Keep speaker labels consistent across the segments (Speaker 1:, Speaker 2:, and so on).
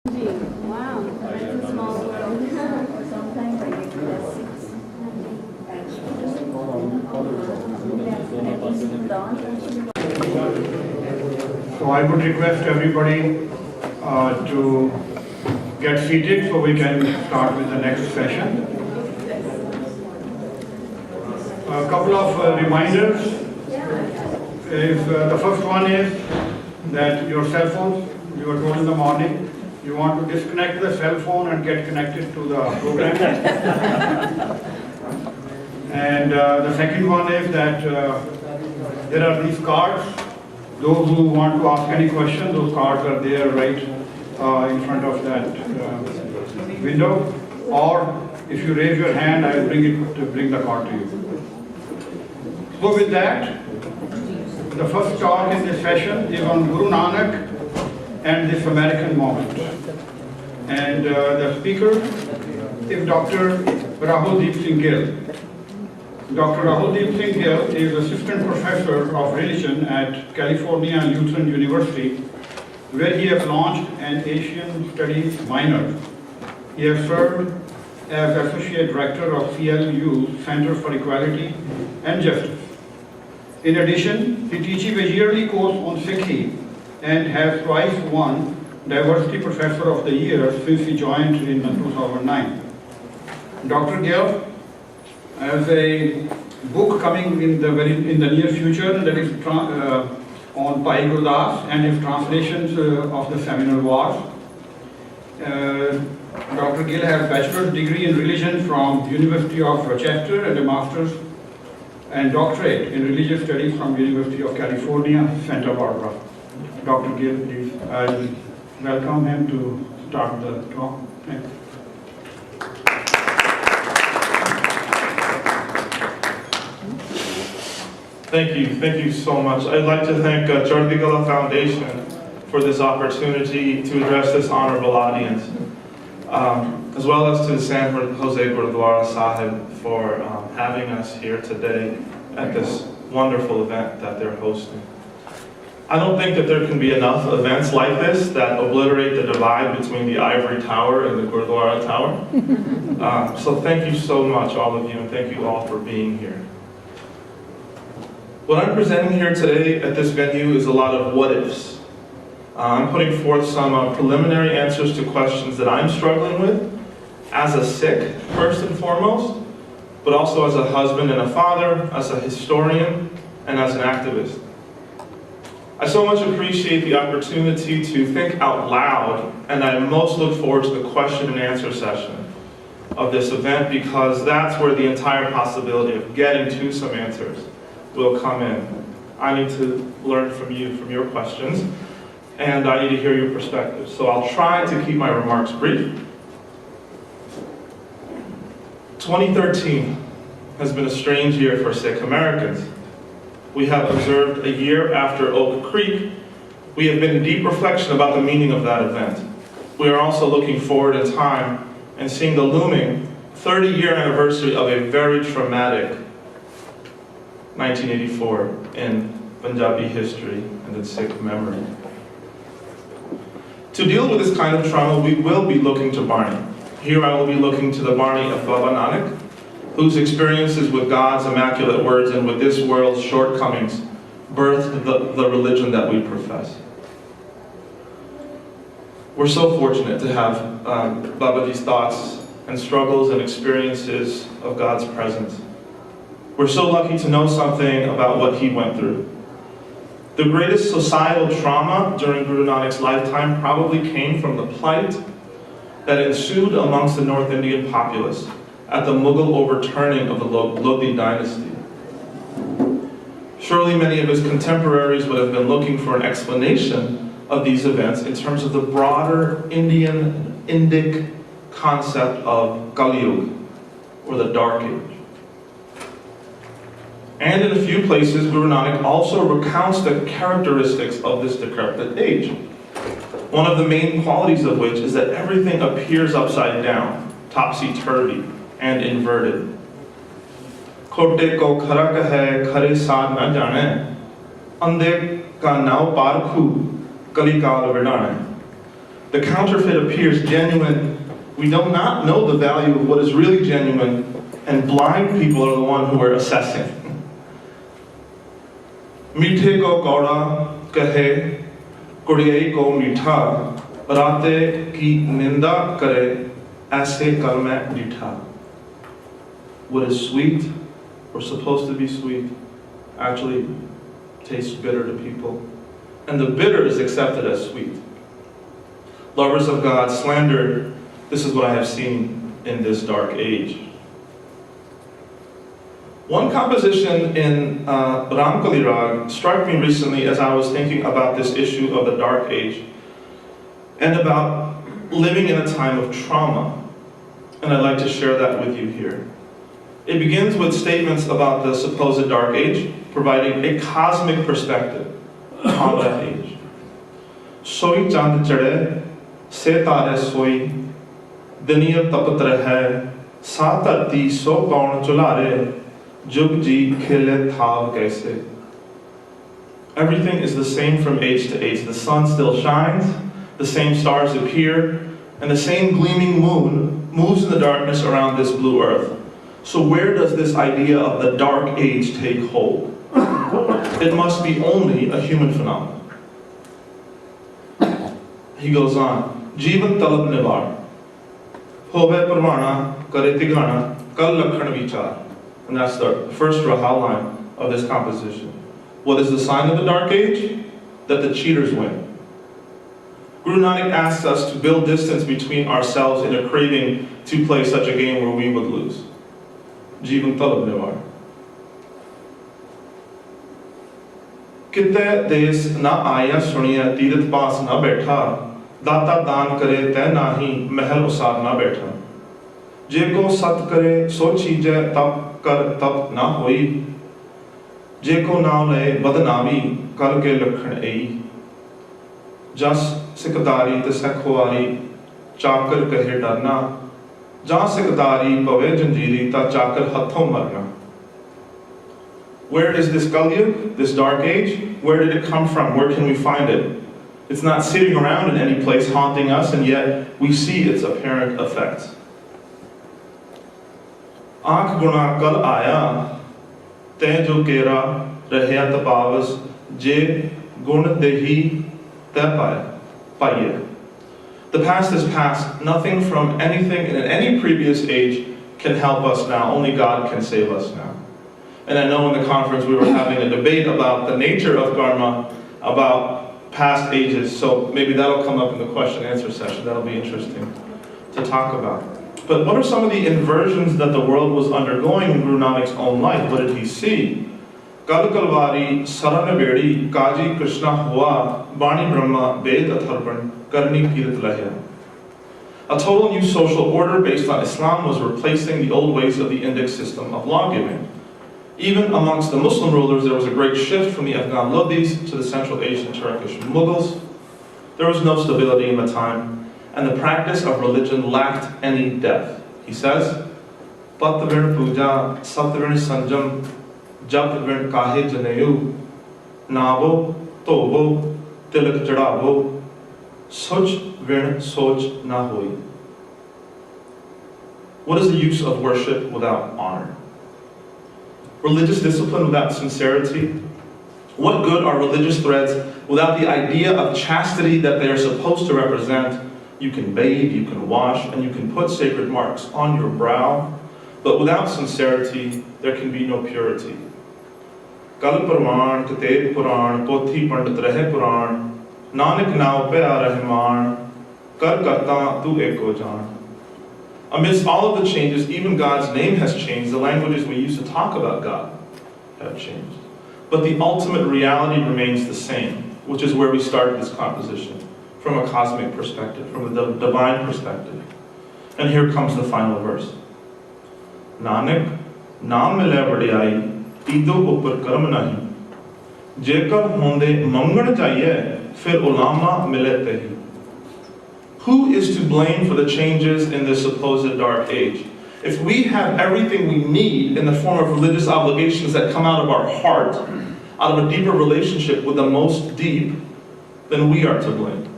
Speaker 1: Wow, that's a small world. Sometimes I get
Speaker 2: So I would request everybody to get seated so we can start with the next session. A couple of reminders. The first one is that your cell phones, you were told in the morning, you want to disconnect the cell phone and get connected to the program. And the second one is that there are these cards. Those who want to ask any question, those cards are there right in front of that window. Or if you raise your hand, I will bring the card to you. So with that, the first talk in this session is on Guru Nanak and this American moment. And the speaker is Dr. Rahuldeep Singh Gill. Dr. Rahuldeep Singh Gill is Assistant Professor of Religion at California Lutheran University, where he has launched an Asian Studies minor. He has served as Associate Director of CLU's Center for Equality and Justice. In addition, he teaches a yearly course on Sikhi and has twice won Diversity Professor of the Year since he joined in 2009. Dr. Gill has a book coming in the near future that is on Bhai Gurdas and his translations of the seminal wars. Dr. Gill has a bachelor's degree in religion from University of Rochester and a master's and doctorate in religious studies from University of California, Santa Barbara. Dr. Gill, please, I will welcome him to start the talk. Thanks.
Speaker 3: Thank you so much. I'd like to thank Jordigala Foundation for this opportunity to address this honorable audience, as well as to the San Jose Gurdwara Sahib for having us here today at this wonderful event that they're hosting. I don't think that there can be enough events like this that obliterate the divide between the Ivory Tower and the Gurdwara Tower. So thank you so much, all of you, and thank you all for being here. What I'm presenting here today at this venue is a lot of what-ifs. I'm putting forth some preliminary answers to questions that I'm struggling with as a Sikh, first and foremost, but also as a husband and a father, as a historian, and as an activist. I so much appreciate the opportunity to think out loud, and I most look forward to the question and answer session of this event because that's where the entire possibility of getting to some answers will come in. I need to learn from you, from your questions, and I need to hear your perspectives. So I'll try to keep my remarks brief. 2013 has been a strange year for Sikh Americans. We have observed a year after Oak Creek. We have been in deep reflection about the meaning of that event. We are also looking forward in time and seeing the looming 30-year anniversary of a very traumatic 1984 in Punjabi history and in Sikh memory. To deal with this kind of trauma, we will be looking to Barney. Here I will be looking to the Barney of Baba Nanak, whose experiences with God's immaculate words and with this world's shortcomings birthed the religion that we profess. We're so fortunate to have Babaji's thoughts and struggles and experiences of God's presence. We're so lucky to know something about what he went through. The greatest societal trauma during Guru Nanak's lifetime probably came from the plight that ensued amongst the North Indian populace at the Mughal overturning of the Lodi dynasty. Surely many of his contemporaries would have been looking for an explanation of these events in terms of the broader Indic concept of Kali Yuga, or the Dark Age. And in a few places, Guru Nanak also recounts the characteristics of this decrepit age. One of the main qualities of which is that everything appears upside down, topsy-turvy, and inverted. Khote ko khara kahe, khare saad na jane, ande ka nao parkhu, kali kaal vidane. The counterfeit appears genuine. We do not know the value of what is really genuine, and blind people are the one who are assessing. मीठे को कौड़ा कहे कुड़ियाई को मीठा राते की निंदा करे ऐसे कर मैं मीठा. What is sweet or supposed to be sweet actually tastes bitter to people, and the bitter is accepted as sweet. Lovers of God slander. This is what I have seen in this dark age. One composition in Ramkali Rag struck me recently as I was thinking about this issue of the dark age and about living in a time of trauma, and I'd like to share that with you here. It begins with statements about the supposed dark age, providing a cosmic perspective on that age. Soi chand chade, se tare soi, duniya tapat rahe, sa dharti so kaun chulare, jug ji khile thav kaise. Everything is the same from age to age. The sun still shines, the same stars appear, and the same gleaming moon moves in the darkness around this blue earth. So where does this idea of the dark age take hold? It must be only a human phenomenon. He goes on, Jeevan talab nivar, hove parvana kare tigana, kal lakhan vichar. And that's the first Rahal line of this composition. What is the sign of the dark age? That the cheaters win. Guru Nanak asks us to build distance between ourselves in a craving to play such a game where we would lose. Jeevan talab nivar. Kitte des na aya suniya tirat paas na betha, data daan kare teh nahi mahal usar na betha. Je ko sat kare so cheeze tab kar tab na hoi, je ko na le badnami kal ke lakhan ei. Jas sikdari te sekhwari chakar kahe darna, ja sikdari pave janjiri ta chakar hathon marna. Where is this Kalyug, this dark age? Where did it come from? Where can we find it? It's not sitting around in any place haunting us, and yet we see its apparent effects. Aankh guna kal aaya, te jo kera rahya tapavas, je gun dehi te paiye. The past is past. Nothing from anything in any previous age can help us now. Only God can save us now. And I know in the conference we were having a debate about the nature of karma, about past ages, so maybe that'll come up in the question and answer session. That'll be interesting to talk about. But what are some of the inversions that the world was undergoing in Guru Nanak's own life? What did he see? Kal kalvari saranabedi kaji Krishna hua bani brahma ved atharpan karni kirat lahya. A total new social order based on Islam was replacing the old ways of the Indic system of law-giving. Even amongst the Muslim rulers, there was a great shift from the Afghan Ludis to the Central Asian Turkish Mughals. There was no stability in the time, and the practice of religion lacked any depth. He says, Patavin puja, saptavin sanjam, japtavin kahe janeyu, nabo, tobo, tilak chadavo, soch vin soch na hoi. What is the use of worship without honor? Religious discipline without sincerity? What good are religious threads without the idea of chastity that they are supposed to represent? You can bathe, you can wash, and you can put sacred marks on your brow, but without sincerity, there can be no purity. Kal Parman, Kateb Puran, Pothi Pandit Rahe Puran, Nanak Nao Pe Aa Rahman, Kar Karta Tu Eko Jaan. Amidst all of the changes, even God's name has changed. The languages we use to talk about God have changed. But the ultimate reality remains the same, which is where we started this composition, from a cosmic perspective, from a divine perspective. And here comes the final verse. Nanak, naam mile vadiyai, ido upar karm nahi. Jekar honde mangan chahiye, fir ulama mile tehi. Who is to blame for the changes in this supposed dark age? If we have everything we need in the form of religious obligations that come out of our heart, out of a deeper relationship with the most deep, then we are to blame.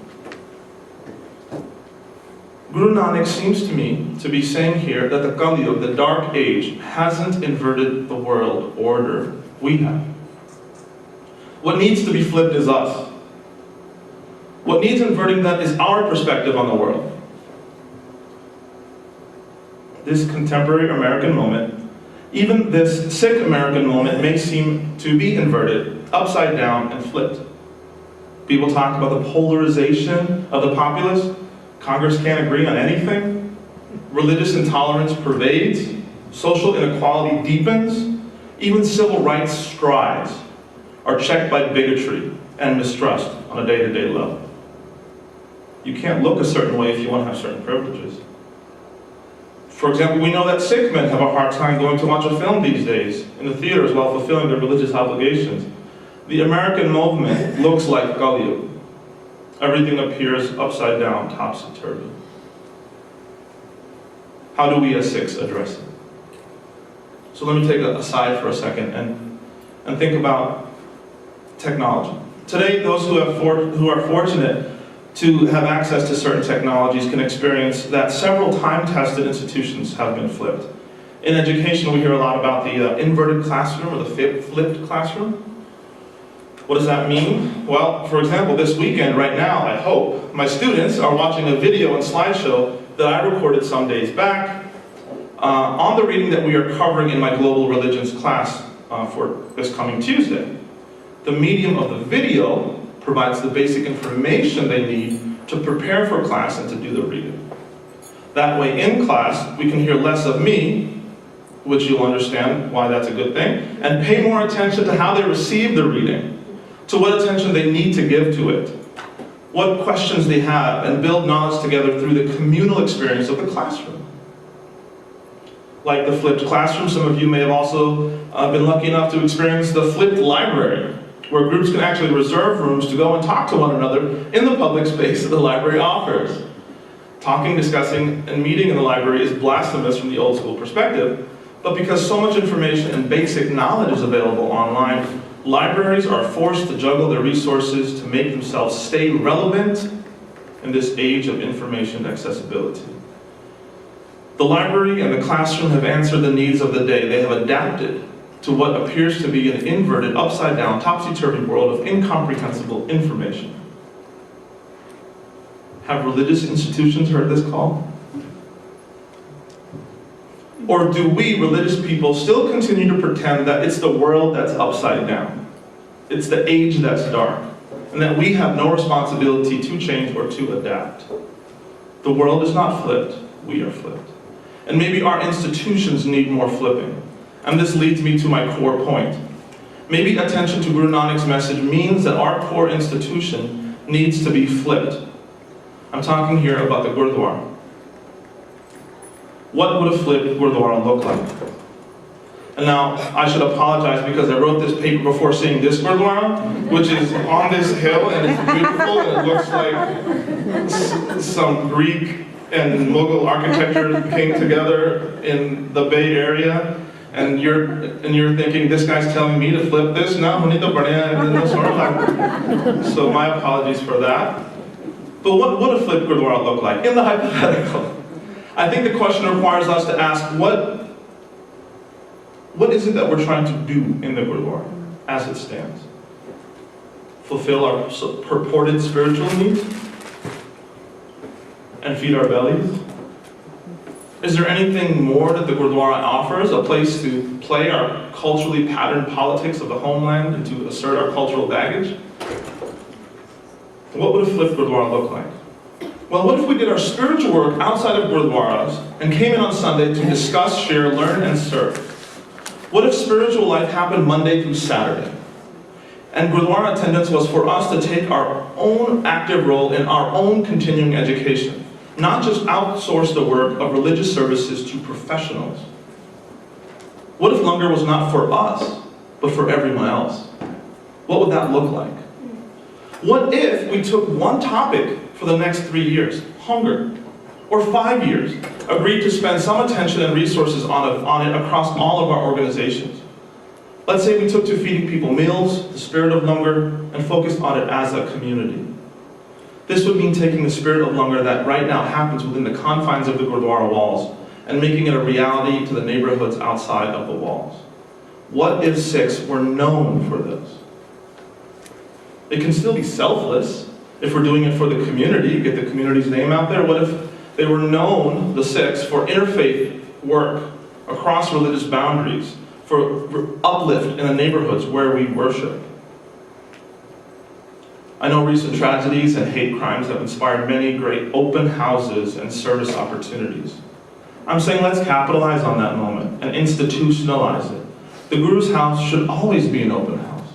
Speaker 3: Guru Nanak seems to me to be saying here that the Kali Yuga, the dark age, hasn't inverted the world order we have. What needs to be flipped is us. What needs inverting then is our perspective on the world. This contemporary American moment, even this Sikh American moment, may seem to be inverted, upside down, and flipped. People talk about the polarization of the populace. Congress can't agree on anything. Religious intolerance pervades. Social inequality deepens. Even civil rights strides are checked by bigotry and mistrust on a day-to-day level. You can't look a certain way if you want to have certain privileges. For example, we know that Sikh men have a hard time going to watch a film these days in the theaters while fulfilling their religious obligations. The American movement looks like Kali Yuga. Everything appears upside down, topsy-turvy. How do we as Sikhs address it? So let me take a aside for a second and think about technology. Today, those who are fortunate to have access to certain technologies can experience that several time-tested institutions have been flipped. In education, we hear a lot about the inverted classroom or the flipped classroom. What does that mean? Well, for example, this weekend, right now, I hope, my students are watching a video and slideshow that I recorded some days back on the reading that we are covering in my global religions class for this coming Tuesday. The medium of the video provides the basic information they need to prepare for class and to do the reading. That way, in class, we can hear less of me, which you'll understand why that's a good thing, and pay more attention to how they receive the reading, to what attention they need to give to it, what questions they have, and build knowledge together through the communal experience of the classroom. Like the flipped classroom, some of you may have also been lucky enough to experience the flipped library, where groups can actually reserve rooms to go and talk to one another in the public space that the library offers. Talking, discussing, and meeting in the library is blasphemous from the old school perspective, but because so much information and basic knowledge is available online, libraries are forced to juggle their resources to make themselves stay relevant in this age of information accessibility. The library and the classroom have answered the needs of the day. They have adapted to what appears to be an inverted, upside-down, topsy-turvy world of incomprehensible information. Have religious institutions heard this call? Or do we, religious people, still continue to pretend that it's the world that's upside down? It's the age that's dark, and that we have no responsibility to change or to adapt? The world is not flipped, we are flipped. And maybe our institutions need more flipping. And this leads me to my core point. Maybe attention to Guru Nanak's message means that our core institution needs to be flipped. I'm talking here about the Gurdwara. What would a flipped Gurdwara look like? And now, I should apologize because I wrote this paper before seeing this Gurdwara, which is on this hill and it's beautiful and it looks like some Greek and Mughal architecture came together in the Bay Area. And you're thinking, this guy's telling me to flip this now? So my apologies for that. But what would a flipped Gurdwara look like? In the hypothetical, I think the question requires us to ask, what is it that we're trying to do in the Gurdwara as it stands? Fulfill our purported spiritual needs? And feed our bellies? Is there anything more that the Gurdwara offers? A place to play our culturally patterned politics of the homeland and to assert our cultural baggage? What would a flipped Gurdwara look like? Well, what if we did our spiritual work outside of Gurdwaras and came in on Sunday to discuss, share, learn, and serve? What if spiritual life happened Monday through Saturday? And Gurdwara attendance was for us to take our own active role in our own continuing education. Not just outsource the work of religious services to professionals. What if Langar was not for us, but for everyone else? What would that look like? What if we took one topic for the next 3 years, hunger, or 5 years, agreed to spend some attention and resources on it across all of our organizations? Let's say we took to feeding people meals, the spirit of Langar, and focused on it as a community. This would mean taking the spirit of Langar that right now happens within the confines of the Gurdwara walls and making it a reality to the neighborhoods outside of the walls. What if Sikhs were known for this? It can still be selfless if we're doing it for the community, get the community's name out there. What if they were known, the Sikhs, for interfaith work across religious boundaries, for uplift in the neighborhoods where we worship? I know recent tragedies and hate crimes have inspired many great open houses and service opportunities. I'm saying let's capitalize on that moment and institutionalize it. The Guru's house should always be an open house.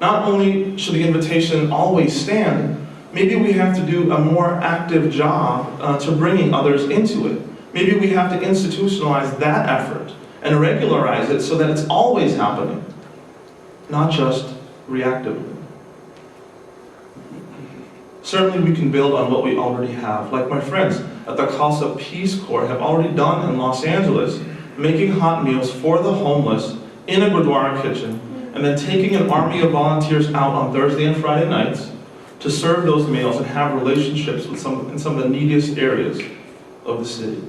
Speaker 3: Not only should the invitation always stand, maybe we have to do a more active job to bringing others into it. Maybe we have to institutionalize that effort and regularize it so that it's always happening, not just reactively. Certainly we can build on what we already have, like my friends at the Khalsa Peace Corps have already done in Los Angeles, making hot meals for the homeless in a Gurdwara kitchen, and then taking an army of volunteers out on Thursday and Friday nights to serve those meals and have relationships with in some of the neediest areas of the city.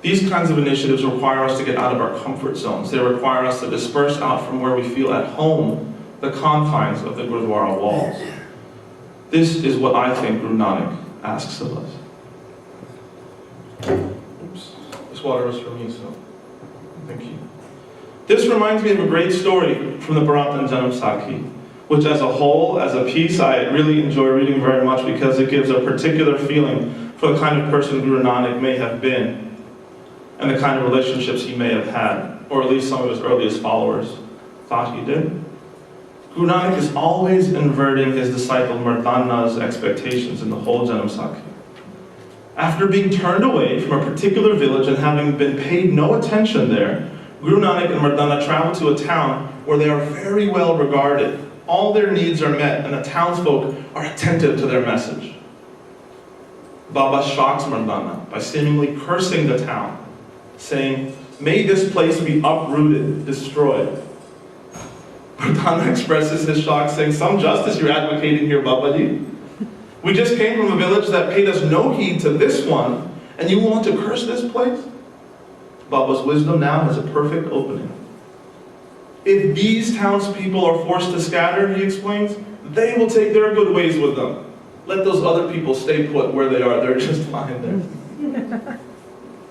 Speaker 3: These kinds of initiatives require us to get out of our comfort zones. They require us to disperse out from where we feel at home, the confines of the Gurdwara walls. This is what I think Guru Nanak asks of us. Oops. This water was for me, so thank you. This reminds me of a great story from the Bharat and Janam Sakhi, which as a whole, as a piece, I really enjoy reading very much because it gives a particular feeling for the kind of person Guru Nanak may have been and the kind of relationships he may have had, or at least some of his earliest followers thought he did. Guru Nanak is always inverting his disciple Mardana's expectations in the whole Janam Sakhi. After being turned away from a particular village and having been paid no attention there, Guru Nanak and Mardana travel to a town where they are very well regarded. All their needs are met and the townsfolk are attentive to their message. Baba shocks Mardana by seemingly cursing the town, saying, "May this place be uprooted, destroyed." Mardana expresses his shock, saying, "Some justice you're advocating here, Babaji. We just came from a village that paid us no heed to this one, and you want to curse this place?" Baba's wisdom now has a perfect opening. If these townspeople are forced to scatter, he explains, they will take their good ways with them. Let those other people stay put where they are. They're just fine there.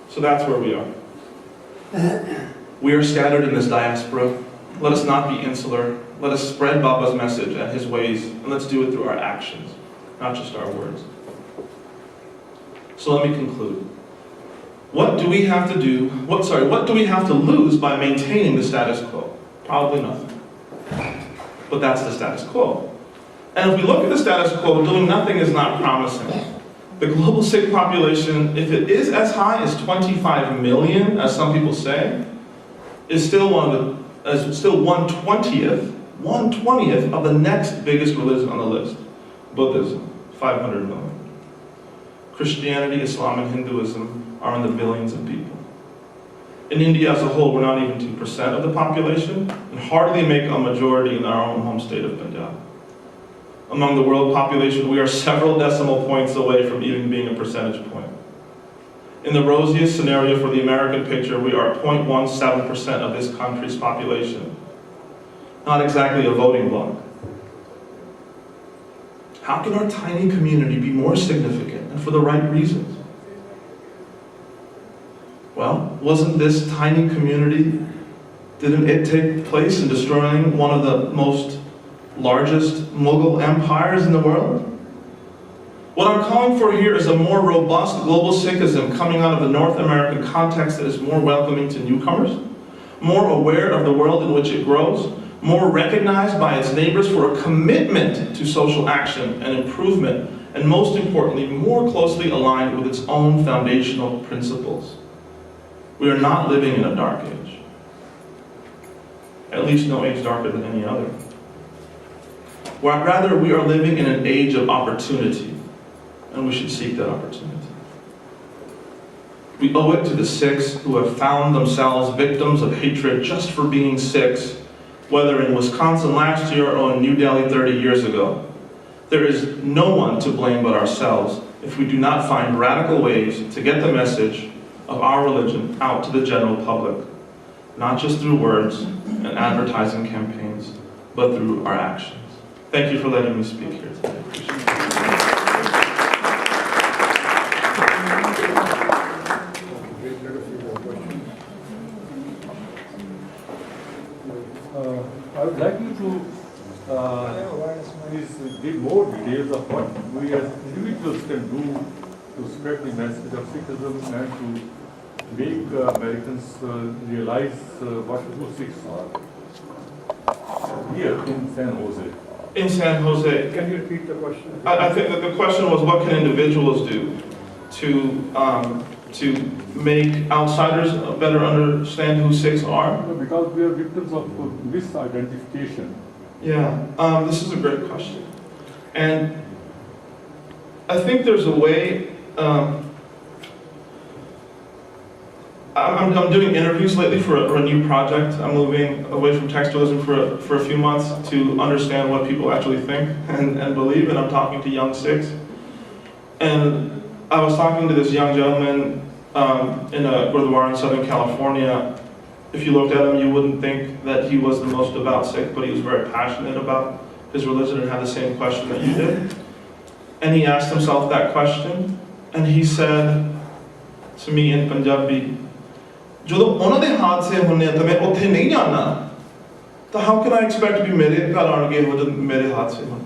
Speaker 3: So that's where we are. We are scattered in this diaspora. Let us not be insular. Let us spread Baba's message and his ways, and let's do it through our actions, not just our words. So let me conclude. What do we have to do? What do we have to lose by maintaining the status quo? Probably nothing. But that's the status quo. And if we look at the status quo, doing nothing is not promising. The global Sikh population, if it is as high as 25 million, as some people say, is still one twentieth of the next biggest religion on the list, Buddhism, 500 million. Christianity, Islam, and Hinduism are in the billions of people. In India as a whole, we're not even 2% of the population, and hardly make a majority in our own home state of Punjab. Among the world population, we are several decimal points away from even being a percentage point. In the rosiest scenario for the American picture, we are 0.17% of this country's population. Not exactly a voting bloc. How can our tiny community be more significant, and for the right reasons? Well, wasn't this tiny community, didn't it take place in destroying one of the most largest Mughal empires in the world? What I'm calling for here is a more robust global Sikhism coming out of the North American context that is more welcoming to newcomers, more aware of the world in which it grows, more recognized by its neighbors for a commitment to social action and improvement, and most importantly, more closely aligned with its own foundational principles. We are not living in a dark age. At least no age darker than any other. Rather, we are living in an age of opportunity, and we should seek that opportunity. We owe it to the Sikhs who have found themselves victims of hatred just for being Sikhs, whether in Wisconsin last year or in New Delhi 30 years ago. there is no one to blame but ourselves if we do not find radical ways to get the message of our religion out to the general public, not just through words and advertising campaigns, but through our actions. Thank you for letting me speak here today.
Speaker 4: I would like you to please give more details of what we as individuals can do to spread the message of Sikhism and to make Americans realize what true Sikhs are here in San Jose.
Speaker 3: In San Jose,
Speaker 2: Can you repeat the question?
Speaker 3: I think that the question was, what can individuals do to make outsiders better understand who Sikhs are?
Speaker 4: Because we are victims of misidentification.
Speaker 3: Yeah, this is a great question. And I think there's a way, I'm doing interviews lately for a new project. I'm moving away from textualism for a few months to understand what people actually think and believe, and I'm talking to young Sikhs. And I was talking to this young gentleman in a Gurdwara in Southern California. If you looked at him, you wouldn't think that he was the most devout Sikh, but he was very passionate about his religion and had the same question that you did. And he asked himself that question, and he said to me in Punjabi, "ਜਦੋਂ ਉਹਨਾਂ ਦੇ ਹਾਦਸੇ ਹੁੰਦੇ ਆ ਤਾਂ ਮੈਂ ਉੱਥੇ ਨਹੀਂ ਜਾਣਾ, ਤਾਂ how can I expect to be ਮੇਰੇ ਘਰ ਆਣਗੇ ਜਦੋਂ ਮੇਰੇ ਹਾਦਸੇ ਹੋਣ?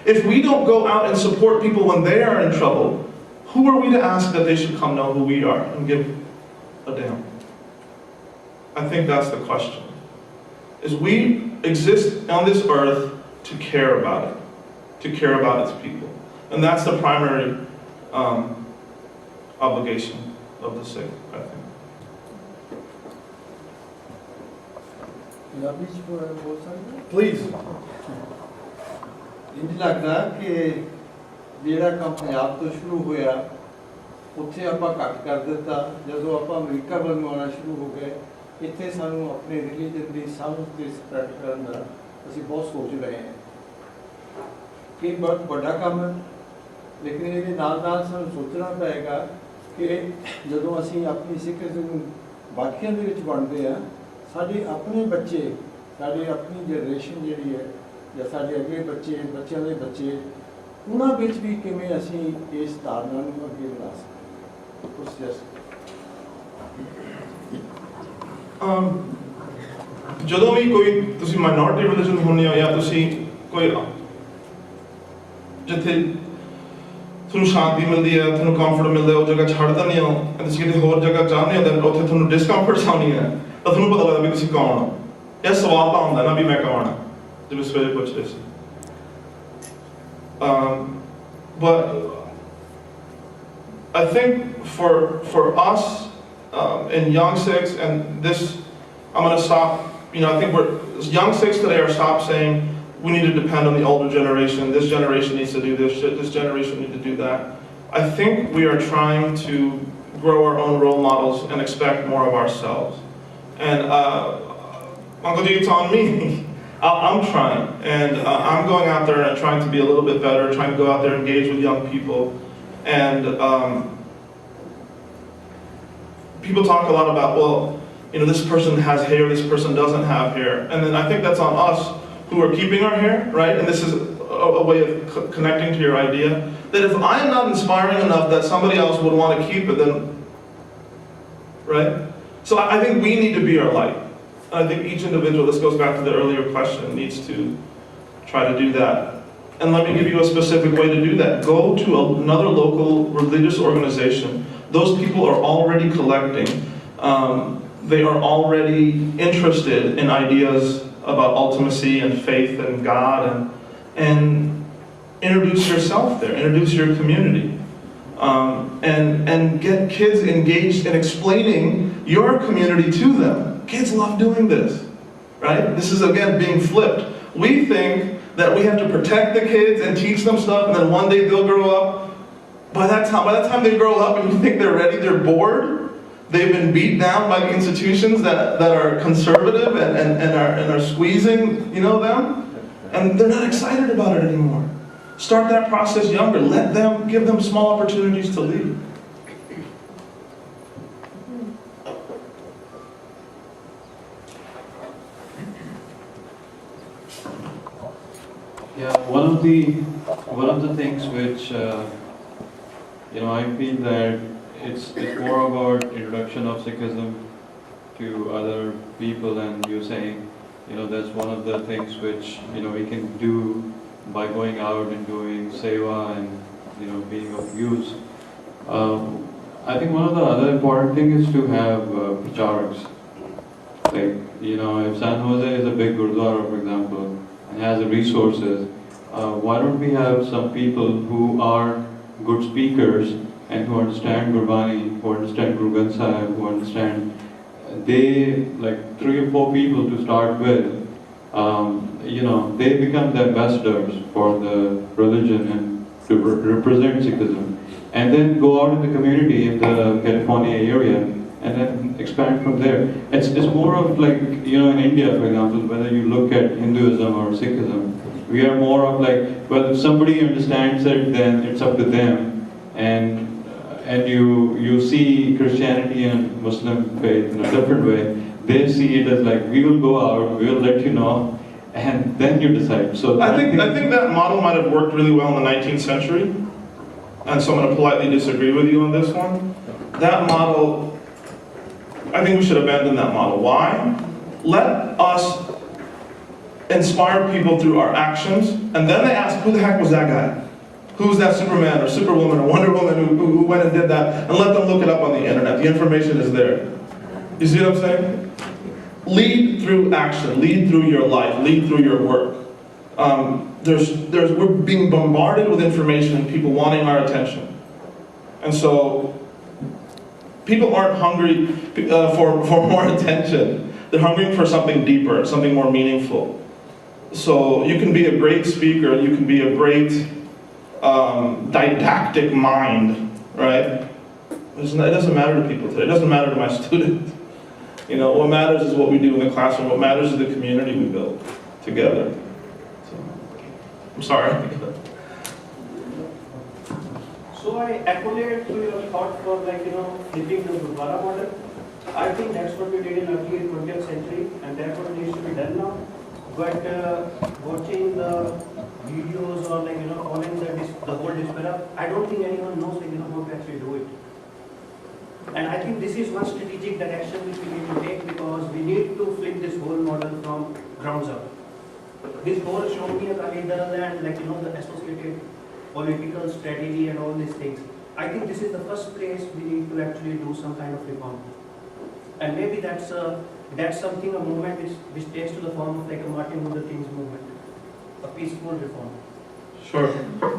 Speaker 3: If we don't go out and support people when they are in trouble, who are we to ask that they should come know who we are and give a damn?" I think that's the question. Is we exist on this earth to care about it, to care about its people. And that's the primary obligation of the Sikh, I think.
Speaker 2: Please.
Speaker 5: ਇੰਝ ਲੱਗਦਾ ਕਿ ਜਿਹੜਾ ਕੰਮ ਪੰਜਾਬ ਤੋਂ ਸ਼ੁਰੂ ਹੋਇਆ ਉੱਥੇ ਆਪਾਂ ਘੱਟ ਕਰ ਦਿੱਤਾ। ਜਦੋਂ ਆਪਾਂ ਅਮਰੀਕਾ ਵੱਲ ਨੂੰ ਆਉਣਾ ਸ਼ੁਰੂ ਹੋ ਗਏ, ਇੱਥੇ ਸਾਨੂੰ ਆਪਣੇ ਰਿਲੀਜਨ ਦੀ ਸਮਝ ਤੇ ਸਪਰੈਡ ਕਰਨ ਦਾ ਅਸੀਂ ਬਹੁਤ ਸੋਚ ਰਹੇ ਹਾਂ। ਇਹ ਬਹੁਤ ਵੱਡਾ ਕੰਮ ਹੈ, ਲੇਕਿਨ ਇਹਦੇ ਨਾਲ ਨਾਲ ਸਾਨੂੰ ਸੋਚਣਾ ਪਏਗਾ ਕਿ ਜਦੋਂ ਅਸੀਂ ਆਪਣੀ ਸਿੱਖੀਜ਼ਮ ਨੂੰ ਬਾਕੀਆਂ ਦੇ ਵਿੱਚ ਵੰਡਦੇ ਹਾਂ, ਸਾਡੇ ਆਪਣੇ ਬੱਚੇ, ਸਾਡੀ ਆਪਣੀ ਜਨਰੇਸ਼ਨ ਜਿਹੜੀ ਹੈ ਜਾਂ ਸਾਡੇ ਅੱਗੇ ਬੱਚੇ, ਬੱਚਿਆਂ ਦੇ ਬੱਚੇ, ਉਹਨਾਂ ਵਿੱਚ ਵੀ ਕਿਵੇਂ ਅਸੀਂ ਇਸ ਧਾਰਨਾ ਨੂੰ ਅੱਗੇ ਵਧਾ ਸਕਦੇ ਕੁਛ
Speaker 3: ਜਦੋਂ ਵੀ ਕੋਈ ਤੁਸੀਂ ਮਾਈਨੋਰਿਟੀ ਰਿਲੀਜਨ ਹੁੰਦੇ ਹੋ ਜਾਂ ਤੁਸੀਂ ਕੋਈ ਜਿੱਥੇ ਤੁਹਾਨੂੰ ਸ਼ਾਂਤੀ ਮਿਲਦੀ ਹੈ, ਤੁਹਾਨੂੰ ਕੰਫਰਟ ਮਿਲਦਾ, ਉਹ ਜਗ੍ਹਾ ਛੱਡ ਦਿੰਦੇ ਹੋ ਅਤੇ ਤੁਸੀਂ ਕਿਤੇ ਹੋਰ ਜਗ੍ਹਾ ਚਾਹੁੰਦੇ ਹੋ ਤਾਂ ਉੱਥੇ ਤੁਹਾਨੂੰ ਡਿਸਕੰਫਰਟ ਆਉਣੀ ਹੈ, ਤਾਂ ਤੁਹਾਨੂੰ ਪਤਾ ਲੱਗਦਾ ਵੀ ਤੁਸੀਂ ਕੌਣ ਹੋ। ਇਹ ਸਵਾਲ ਤਾਂ ਹੁੰਦਾ ਨਾ ਵੀ ਮੈਂ ਕੌਣ ਹਾਂ, ਜਿਵੇਂ ਸਵੇਰੇ ਪੁੱਛ ਰਹੇ ਸੀ। But I think for us in young Sikhs, and this, I'm going to stop, I think young Sikhs today are stop saying we need to depend on the older generation, this generation needs to do this generation needs to do that. I think we are trying to grow our own role models and expect more of ourselves. And Uncle G, it's on me. I'm trying, and I'm going out there and trying to be a little bit better, trying to go out there and engage with young people. And people talk a lot about, well, this person has hair, this person doesn't have hair. And then I think that's on us who are keeping our hair, right? And this is a way of connecting to your idea, that if I am not inspiring enough that somebody else would want to keep it, then, right? So I think we need to be our light. I think each individual, this goes back to the earlier question, needs to try to do that. And let me give you a specific way to do that. Go to another local religious organization. Those people are already collecting. They are already interested in ideas about ultimacy and faith and God, and introduce yourself there, introduce your community. And get kids engaged in explaining your community to them. Kids love doing this, right? This is, again, being flipped. We think that we have to protect the kids and teach them stuff, and then one day they'll grow up. By that time they grow up and you think they're ready, they're bored. They've been beat down by the institutions that are conservative and are squeezing, them, and they're not excited about it anymore. Start that process younger. Give them small opportunities to lead.
Speaker 6: Yeah, one of the things which I feel that it's more about introduction of Sikhism to other people, and you're saying that's one of the things which we can do by going out and doing seva and being of use. I think one of the other important things is to have pracharaks. Like if San Jose is a big gurdwara, for example, and has the resources, why don't we have some people who are good speakers and who understand Gurbani, who understand Guru Granth Sahib, who understand, they, like 3 or 4 people to start with, they become the ambassadors for the religion and to represent Sikhism. And then go out in the community in the California area and then expand from there. It's more of like, in India, for example, whether you look at Hinduism or Sikhism, we are more of like, well, if somebody understands it, then it's up to them. And you see Christianity and Muslim faith in a different way. They see it as like, we will go out, we will let you know, and then you decide. So
Speaker 3: I think that model might have worked really well in the 19th century. And so I'm going to politely disagree with you on this one. That model, I think we should abandon that model. Why? Let us inspire people through our actions, and then they ask, who the heck was that guy? Who's that Superman or Superwoman or Wonder Woman who went and did that? And let them look it up on the internet. The information is there. You see what I'm saying? Lead through action. Lead through your life. Lead through your work. We're being bombarded with information and people wanting our attention. And so people aren't hungry for more attention. They're hungry for something deeper, something more meaningful. So you can be a great speaker, you can be a great didactic mind, right? It doesn't matter to people today. It doesn't matter to my students. What matters is what we do in the classroom. What matters is the community we build together. So, I'm sorry.
Speaker 7: So I accolade to your thought for flipping the Gurdwara model. I think that's what we did in early 20th century, and that's what needs to be done now. But watching the videos or following the whole display, I don't think anyone knows how to actually do it. And I think this is one strategic direction which we need to take, because we need to flip this whole model from grounds up. This whole Shromi Akali-Dal and the associated political strategy and all these things. I think this is the first place we need to actually do some kind of reform. And maybe that's something, a movement which takes to the form of like a Martin Luther King's movement, a peaceful reform.
Speaker 3: Sure.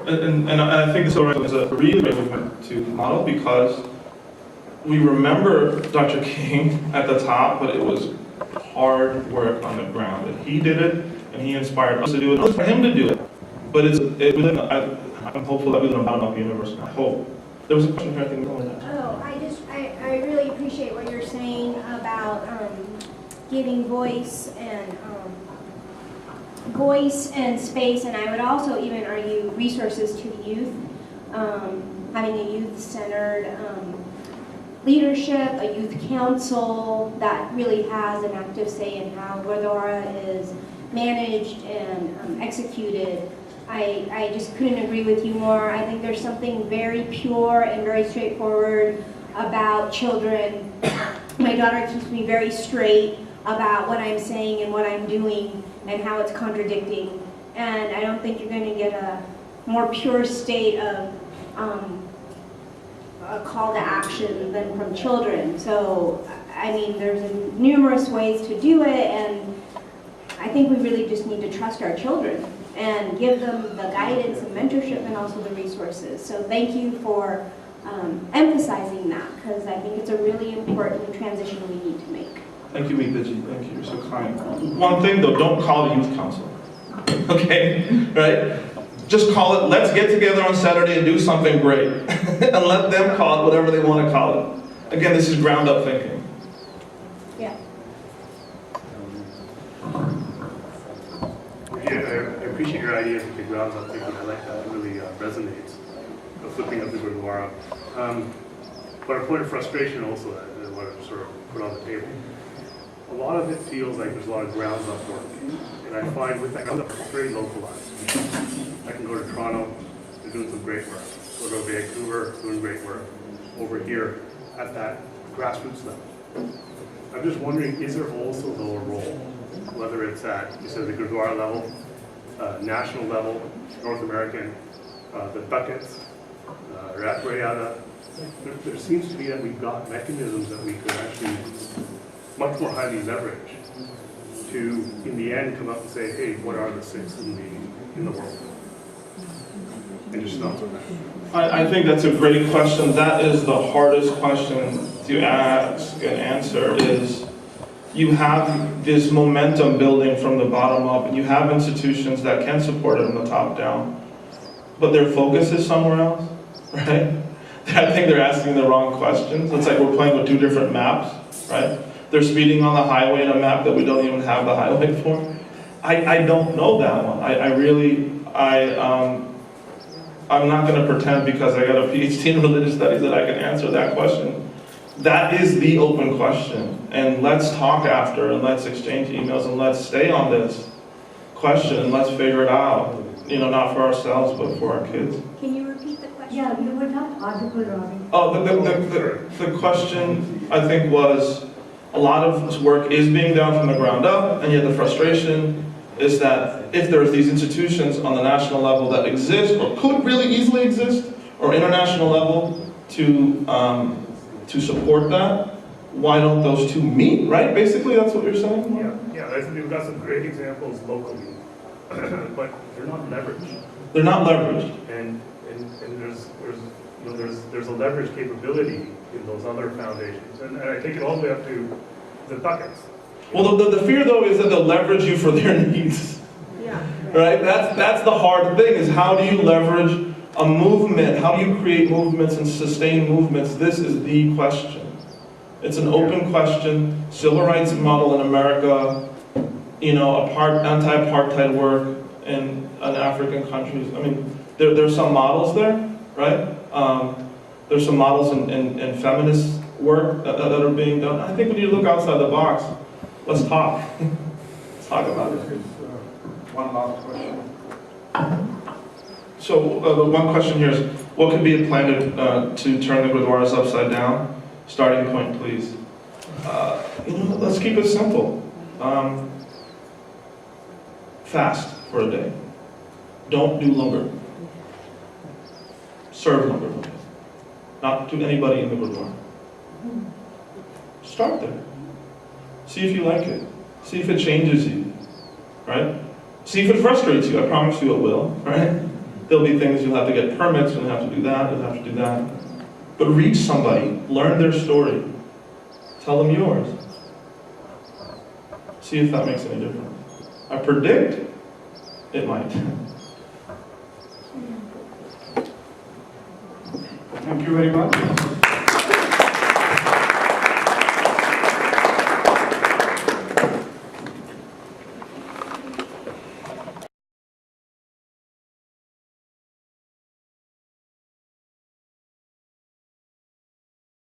Speaker 3: And I think this is a really great movement to model, because we remember Dr. King at the top, but it was hard work on the ground. And he did it, and he inspired us to do it. It was for him to do it. But I'm hopeful that we live in a bottom-up universe. I hope. There was a question here, I think.
Speaker 8: I really appreciate what you're saying about giving voice and space, and I would also even argue resources to the youth, having a youth-centered leadership, a youth council that really has an active say in how Gurdwara is managed and executed. I just couldn't agree with you more. I think there's something very pure and very straightforward about children. My daughter keeps me very straight about what I'm saying and what I'm doing and how it's contradicting. And I don't think you're going to get a more pure state of a call to action than from children. So, I mean, there's numerous ways to do it, and I think we really just need to trust our children and give them the guidance and mentorship and also the resources. So thank you for emphasizing that, because I think it's a really important transition we need to make.
Speaker 3: Thank you, Meetaji. Thank you. You're so kind. One thing, though, don't call a youth council. Okay? Right? Just call it, let's get together on Saturday and do something great. And let them call it whatever they want to call it. Again, this is ground-up thinking.
Speaker 8: Yeah.
Speaker 2: Yeah, I
Speaker 9: appreciate your idea of the grounds up thinking. I like that. It really resonates. The flipping of the Gurdwara. But a point of frustration also that I want to sort of put on the table. A lot of it feels like there's a lot of grounds up work. And I find with that, it's very localized. I can go to Toronto, they're doing some great work. Go to Vancouver, doing great work. Over here at that grassroots level. I'm just wondering, is there also though a role, whether it's at, you said the Gurdwara level, national level, North American, the buckets, Ratwayada, there seems to be that we've got mechanisms that we could actually much more highly leverage to, in the end, come up and say, hey, what are the 6 in the world? And just not on that.
Speaker 3: I think that's a great question. That is the hardest question to ask and answer is you have this momentum building from the bottom up and you have institutions that can support it from the top down, but their focus is somewhere else, right? I think they're asking the wrong questions. It's like we're playing with 2 different maps, right? They're speeding on the highway in a map that we don't even have the highway for. I don't know that one. I'm not going to pretend because I got a PhD in religious studies that I can answer that question. That is the open question. And let's talk after and let's exchange emails and let's stay on this question and let's figure it out. You know, not for ourselves, but for our kids.
Speaker 8: Can you repeat the question?
Speaker 1: Yeah, you were not audible, Robin.
Speaker 3: Oh, the question, I think, was a lot of work is being done from the ground up, and yet the frustration is that if there's these institutions on the national level that exist, or could really easily exist, or international level to support that, why don't those 2 meet, right? Basically, that's what you're saying?
Speaker 9: Yeah, I think we've got some great examples locally, but they're not leveraged.
Speaker 3: They're not leveraged.
Speaker 9: And there's a leverage capability in those other foundations, and I take it all the way up to the buckets.
Speaker 3: Well, the fear though is that they'll leverage you for their needs.
Speaker 8: Yeah.
Speaker 3: Right? That's the hard thing, is how do you leverage a movement? How do you create movements and sustain movements? This is the question. It's an open question. Civil rights model in America, you know, anti-apartheid work in African countries. I mean, there's some models there, right? There's some models in feminist work that are being done. I think we need to look outside the box. Let's talk. Let's talk about it.
Speaker 2: One last question.
Speaker 3: So the one question here is, what could be a plan to turn the Gurdwaras upside down? Starting point, please. Let's keep it simple. Fast for a day. Don't do langar. Serve langar. Not to anybody in the Gurdwara. Start there. See if you like it. See if it changes you, right? See if it frustrates you. I promise you it will, right? There'll be things you'll have to get permits, you'll have to do that, you'll have to do that. But reach somebody, learn their story, tell them yours. See if that makes any difference. I predict it might.
Speaker 2: Thank you very much.